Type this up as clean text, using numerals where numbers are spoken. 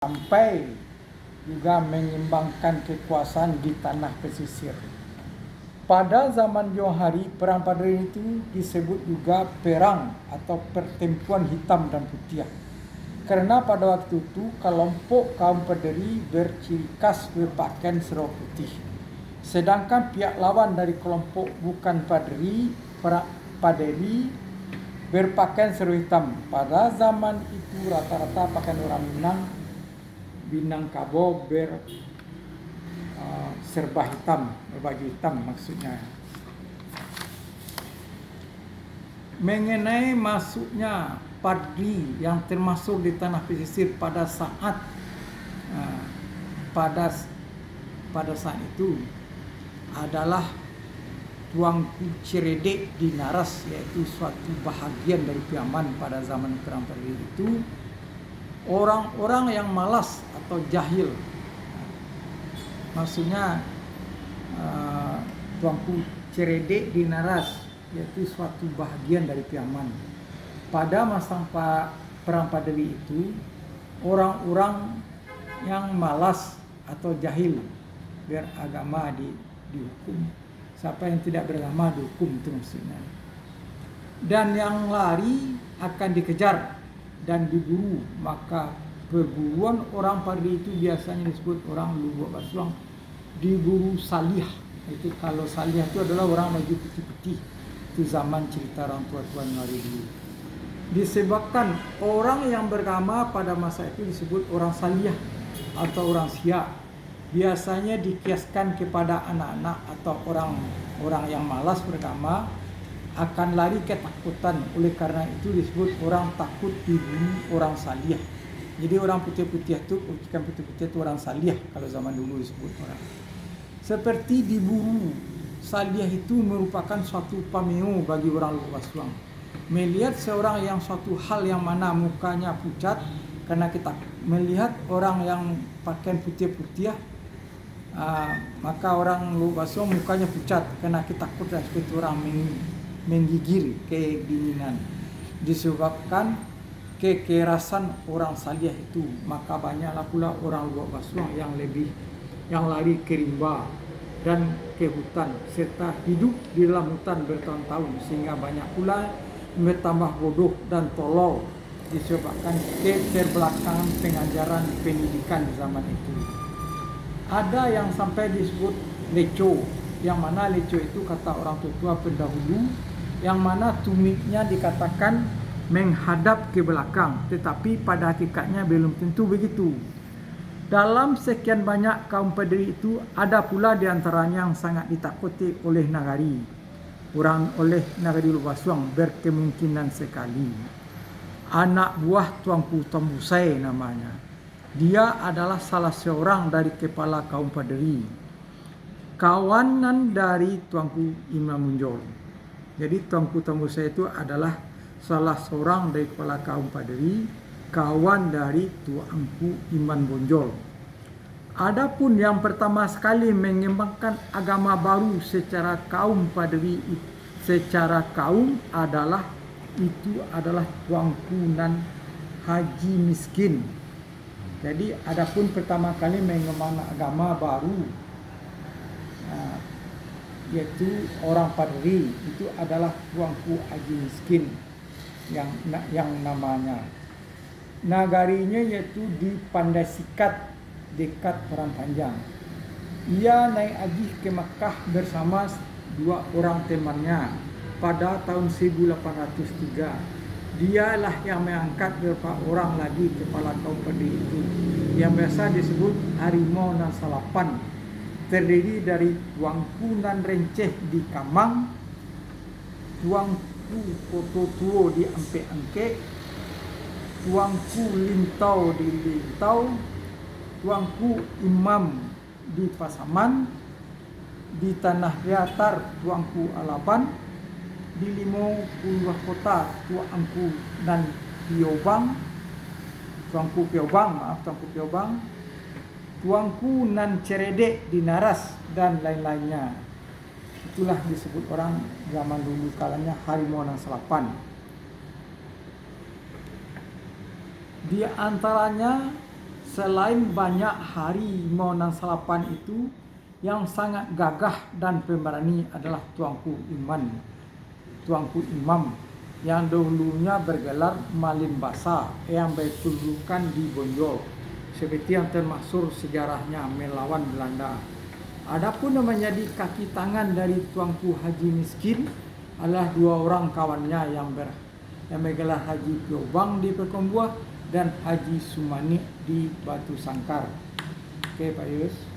sampai juga menyeimbangkan kekuasaan di tanah pesisir. Pada zaman Johari, perang Padri itu disebut juga perang atau pertempuran hitam dan putih. Karena pada waktu itu kelompok kaum Padri berciri khas berpakaian serba putih. Sedangkan pihak lawan dari kelompok bukan Padri berpakaian serba hitam. Pada zaman itu rata-rata pakaian orang Minangkabau serba hitam, berbaju hitam maksudnya. Mengenai masuknya Padri yang termasuk di tanah pesisir pada saat itu adalah Tuanku Ceredek di Naras, yaitu suatu bahagian dari Piaman pada zaman perang Padri itu. Orang-orang yang malas atau jahil, maksudnya Tuanku Ceredek di Naras, yaitu suatu bahagian dari Piaman. Pada masa perang Padri itu, orang-orang yang malas atau jahil beragama dihukum. Siapa yang tidak beragama dihukum, itu maksudnya. Dan yang lari akan dikejar dan diburu. Maka perburuan orang Padri itu biasanya disebut orang Lubuk Basuang diburu Salih. Itu kalau Salih itu adalah orang baju putih-putih. Itu zaman cerita orang tua-tua hari dulu. Disebabkan orang yang beragama pada masa itu disebut orang Salih atau orang Siak. Biasanya dikiaskan kepada anak-anak atau orang yang malas beragama akan lari ketakutan. Oleh karena itu disebut orang takut dibunuh orang Salih. Jadi orang putih-putih itu, ikan putih-putih itu orang Salih kalau zaman dulu disebut orang. Seperti diburu. Salih itu merupakan suatu pameo bagi orang Lubuk Basuang. Melihat seorang yang suatu hal yang mana mukanya pucat, karena kita melihat orang yang pakaian putih-putih, maka orang Lubuk Basuang mukanya pucat karena kita takut dan seperti orang menggigil kedinginan disebabkan kekerasan orang Salih itu. Maka banyaklah pula orang Lubuk Basuang yang lari ke rimba dan ke hutan serta hidup di dalam hutan bertahun-tahun, sehingga banyak pula bertambah bodoh dan tolol disebabkan keterbelakangan pengajaran pendidikan zaman itu. Ada yang sampai disebut leco, yang mana leco itu kata orang tua pendahulu, yang mana tumitnya dikatakan menghadap ke belakang, tetapi pada hakikatnya belum tentu begitu. Dalam sekian banyak kaum Padri itu ada pula di antaranya yang sangat ditakuti oleh nagari Lubuk Basuang, berkemungkinan sekali anak buah Tuanku Tambusai namanya. Dia adalah salah seorang dari kepala kaum Padri, kawanan dari Tuanku Imam Bonjol. Jadi Tuanku Tambusai itu adalah salah seorang dari kepala kaum Padri, kawan dari Tuanku Imam Bonjol. Adapun yang pertama sekali mengembangkan agama baru secara kaum Padri secara kaum adalah Tuanku Nan Haji Miskin. Jadi adapun pertama kali mengembangkan agama baru yaitu orang Padri itu adalah Tuanku Haji Miskin yang namanya. Nagarinya yaitu di Pandai Sikat dekat Perang Panjang. Ia naik haji ke Makkah bersama dua orang temannya pada tahun 1803. Dialah yang mengangkat beberapa orang lagi kepala kaum Padri itu, yang biasa disebut Harimau Nan Salapan, terdiri dari Tuanku Nan Renceh di Kamang, Tuanku Kototuo di Ampe-Angke, Tuanku Lintau di Lintau, Tuanku Imam di Pasaman, di Tanah Datar Tuanku Alaban, di Limau Puluh Kota Tuanku Nan Piobang, Tuanku Piobang, Tuanku Nan Ceredek di Naras, dan lain-lainnya. Itulah disebut orang zaman dulu kalanya Harimau Nan Salapan. Di antaranya selain banyak harimau nan salapan itu, yang sangat gagah dan pemberani adalah Tuanku Imam yang dahulunya bergelar Malin Basa yang berkedudukan di Bonjol, seperti yang termaksud sejarahnya melawan Belanda. Adapun yang menjadi kaki tangan dari Tuanku Haji Miskin adalah dua orang kawannya yang bergelar Haji Piobang di Pekombuah dan Haji Sumani di Batu Sangkar. Oke Pak Yus.